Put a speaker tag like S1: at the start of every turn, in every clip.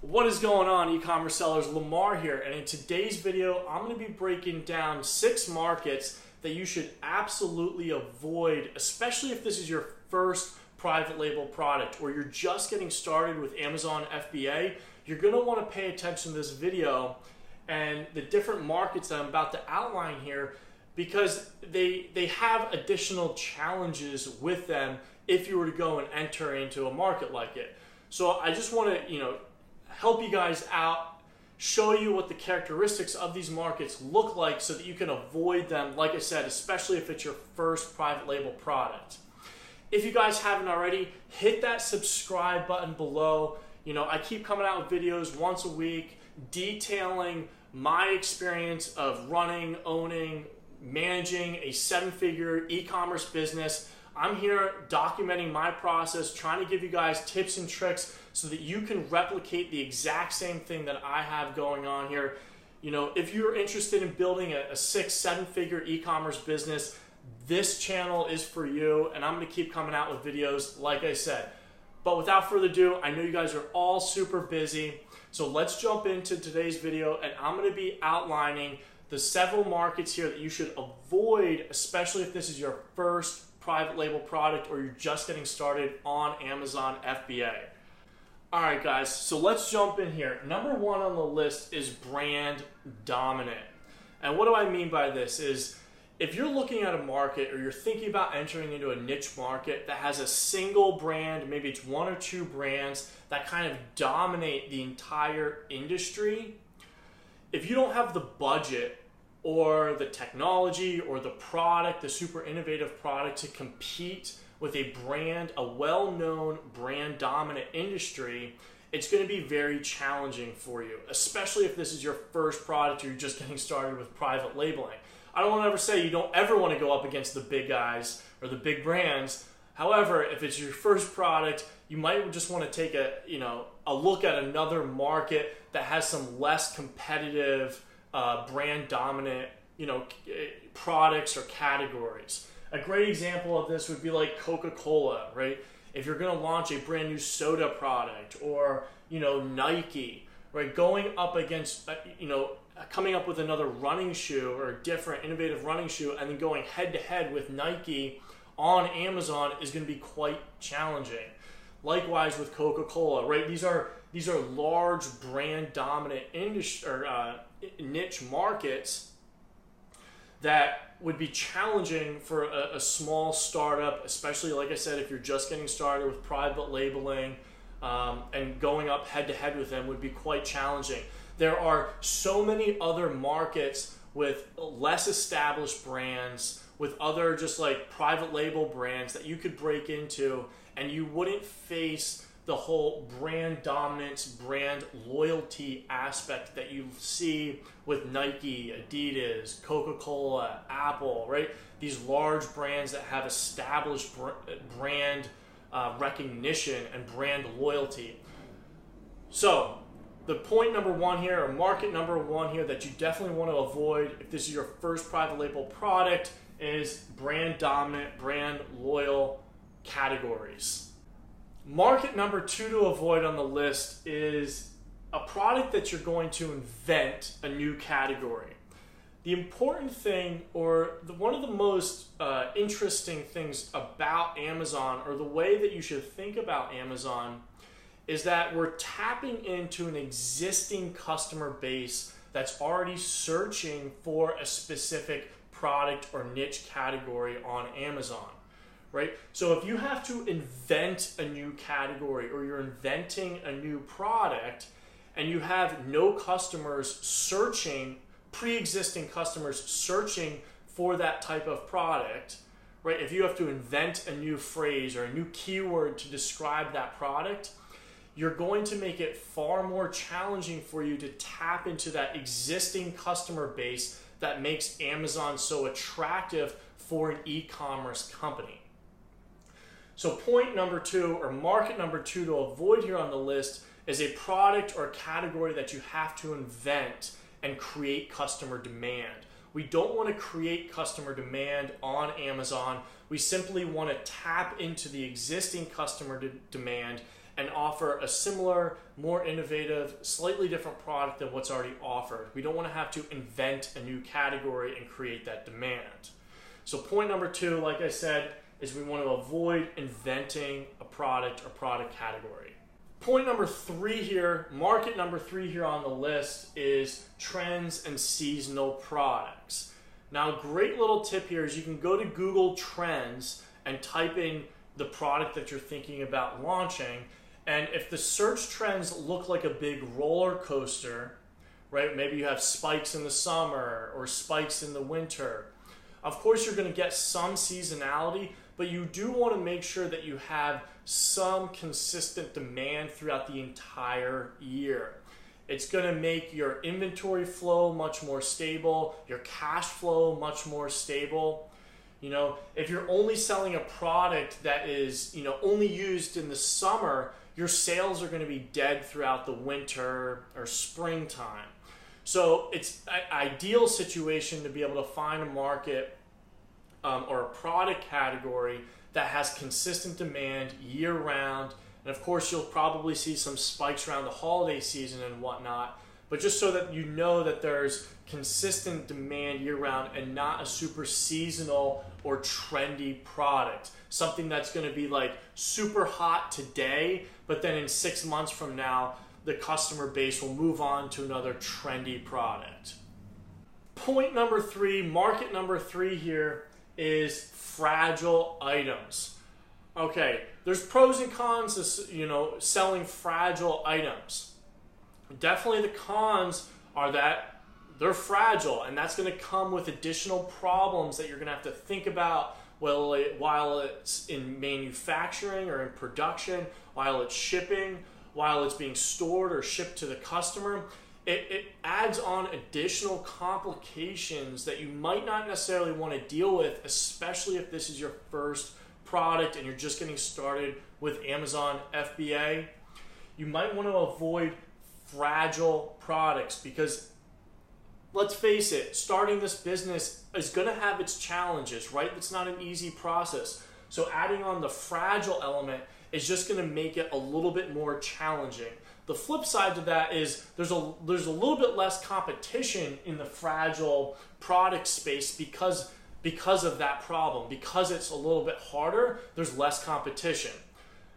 S1: What is going on, e-commerce sellers? Lamar here, and in today's video I'm going to be breaking down 6 markets that you should absolutely avoid, especially if this is your first private label product or you're just getting started with Amazon FBA. You're going to want to pay attention to this video and the different markets that I'm about to outline here, because they have additional challenges with them if you were to go and enter into a market like it. So I just want to, help you guys out, show you what the characteristics of these markets look like so that you can avoid them, like I said, especially if it's your first private label product. If you guys haven't already, hit that subscribe button below. I keep coming out with videos once a week detailing my experience of running, owning, managing a 7-figure e-commerce business. I'm here documenting my process, trying to give you guys tips and tricks so that you can replicate the exact same thing that I have going on here. If you're interested in building a 6-7-figure e-commerce business, this channel is for you, and I'm going to keep coming out with videos like I said. But without further ado, I know you guys are all super busy, so let's jump into today's video, and I'm going to be outlining the several markets here that you should avoid, especially if this is your first private label product or you're just getting started on Amazon FBA. Alright guys, so let's jump in here. Number 1 on the list is brand dominant. And what do I mean by this is, if you're looking at a market or you're thinking about entering into a niche market that has a single brand, maybe it's 1 or 2 brands that kind of dominate the entire industry, if you don't have the budget or the technology or the product, the super innovative product to compete with a brand, a well-known brand dominant industry, it's going to be very challenging for you, especially if this is your first product or you're just getting started with private labeling. I don't want to ever say you don't ever want to go up against the big guys or the big brands. However, if it's your first product, you might just want to take a look at another market that has some less competitive brand dominant products or categories. A great example of this would be like Coca-Cola, right? If you're going to launch a brand new soda product, or Nike, right? Going up against coming up with another running shoe or a different innovative running shoe and then going head to head with Nike on Amazon is going to be quite challenging. Likewise with Coca-Cola, right? These are large brand dominant industry or niche markets that would be challenging for a small startup, especially, like I said, if you're just getting started with private labeling, and going up head to head with them would be quite challenging. There are so many other markets with less established brands, with other just like private label brands that you could break into, and you wouldn't face the whole brand dominance, brand loyalty aspect that you see with Nike, Adidas, Coca-Cola, Apple, right? These large brands that have established brand recognition and brand loyalty. So the point number 1 here, or market number 1 here, that you definitely want to avoid if this is your first private label product is brand dominant, brand loyal categories. Market number 2 to avoid on the list is a product that you're going to invent a new category. The important thing, or one of the most interesting things about Amazon, or the way that you should think about Amazon, is that we're tapping into an existing customer base that's already searching for a specific product or niche category on Amazon. Right? So if you have to invent a new category or you're inventing a new product and you have no customers searching, pre-existing customers searching for that type of product, right? If you have to invent a new phrase or a new keyword to describe that product, you're going to make it far more challenging for you to tap into that existing customer base that makes Amazon so attractive for an e-commerce company. So point number 2, or market number 2 to avoid here on the list, is a product or category that you have to invent and create customer demand. We don't want to create customer demand on Amazon. We simply want to tap into the existing customer demand and offer a similar, more innovative, slightly different product than what's already offered. We don't want to have to invent a new category and create that demand. So point number 2, like I said, is we want to avoid inventing a product or product category. Point number 3 here, market number 3 here on the list is trends and seasonal products. Now, a great little tip here is you can go to Google Trends and type in the product that you're thinking about launching, and if the search trends look like a big roller coaster, right? Maybe you have spikes in the summer or spikes in the winter. Of course, you're going to get some seasonality, but you do want to make sure that you have some consistent demand throughout the entire year. It's going to make your inventory flow much more stable, your cash flow much more stable. You know, if you're only selling a product that is, only used in the summer, your sales are going to be dead throughout the winter or springtime. So it's an ideal situation to be able to find a market or a product category that has consistent demand year-round. And of course, you'll probably see some spikes around the holiday season and whatnot, but just so that you know that there's consistent demand year-round and not a super seasonal or trendy product. Something that's going to be like super hot today, but then in 6 months from now, the customer base will move on to another trendy product. Point number 3, market number 3 here is fragile items. Okay, there's pros and cons to, selling fragile items. Definitely the cons are that they're fragile, and that's going to come with additional problems that you're going to have to think about while it's in manufacturing or in production, while it's shipping, while it's being stored or shipped to the customer. It adds on additional complications that you might not necessarily want to deal with, especially if this is your first product and you're just getting started with Amazon FBA. You might want to avoid fragile products because, let's face it, starting this business is going to have its challenges, right? It's not an easy process. So adding on the fragile element is just going to make it a little bit more challenging. The flip side to that is there's a little bit less competition in the fragile product space because of that problem. Because it's a little bit harder, there's less competition.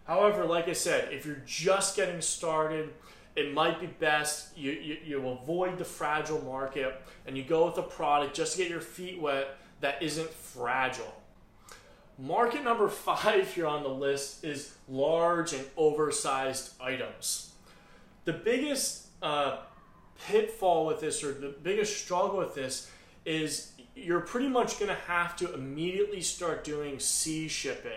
S1: However, like I said, if you're just getting started, it might be best you avoid the fragile market and you go with a product just to get your feet wet that isn't fragile. Market number 5 here on the list is large and oversized items. The biggest pitfall with this, or the biggest struggle with this, is you're pretty much going to have to immediately start doing sea shipping.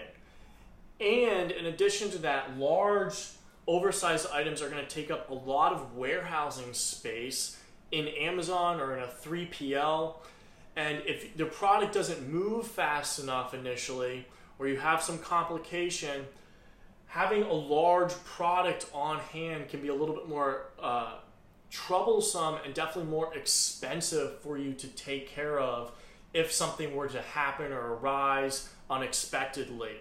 S1: And in addition to that, large oversized items are going to take up a lot of warehousing space in Amazon or in a 3PL. And if the product doesn't move fast enough initially, or you have some complication, having a large product on hand can be a little bit more troublesome and definitely more expensive for you to take care of if something were to happen or arise unexpectedly.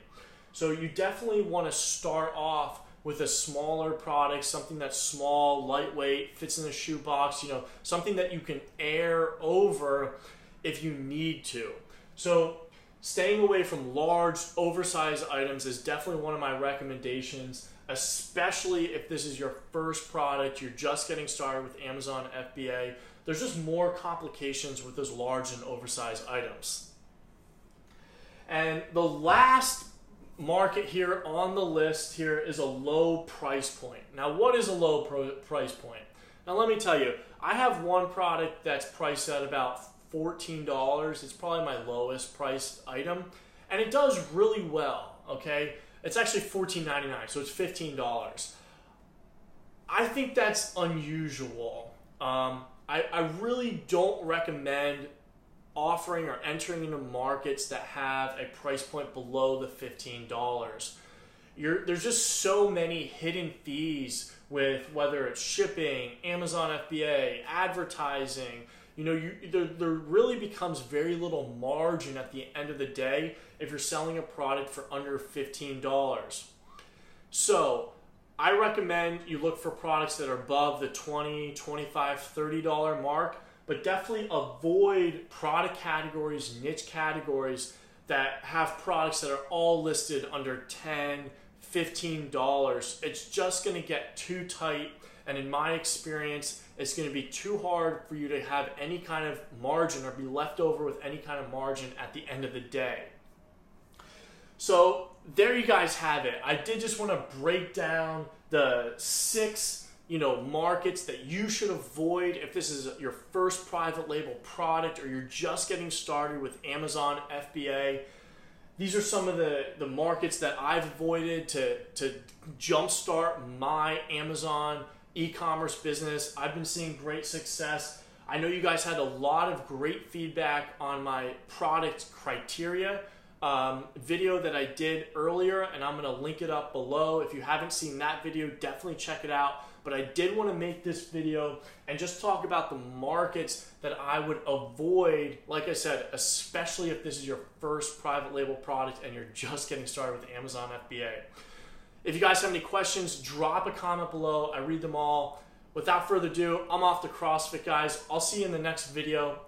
S1: So you definitely want to start off with a smaller product, something that's small, lightweight, fits in a shoebox, something that you can air over if you need to. So staying away from large, oversized items is definitely one of my recommendations, especially if this is your first product, you're just getting started with Amazon FBA. There's just more complications with those large and oversized items. And the last market here on the list here is a low price point. Now, what is a low price point? Now, let me tell you, I have one product that's priced at about $14. It's probably my lowest priced item, and it does really well, okay? It's actually $14.99, so it's $15. I think that's unusual. I really don't recommend offering or entering into markets that have a price point below the $15. There's just so many hidden fees with whether it's shipping, Amazon FBA, advertising. There really becomes very little margin at the end of the day if you're selling a product for under $15. So I recommend you look for products that are above the $20, $25, $30 mark, but definitely avoid product categories, niche categories that have products that are all listed under $10, $15. It's just going to get too tight, and in my experience, it's going to be too hard for you to have any kind of margin or be left over with any kind of margin at the end of the day. So there you guys have it. I did just want to break down the 6 markets that you should avoid if this is your first private label product or you're just getting started with Amazon FBA. These are some of the markets that I've avoided to jumpstart my Amazon e-commerce business. I've been seeing great success. I know you guys had a lot of great feedback on my product criteria video that I did earlier, and I'm going to link it up below. If you haven't seen that video, definitely check it out. But I did want to make this video and just talk about the markets that I would avoid, like I said, especially if this is your first private label product and you're just getting started with Amazon FBA. If you guys have any questions, drop a comment below. I read them all. Without further ado, I'm off to CrossFit, guys. I'll see you in the next video.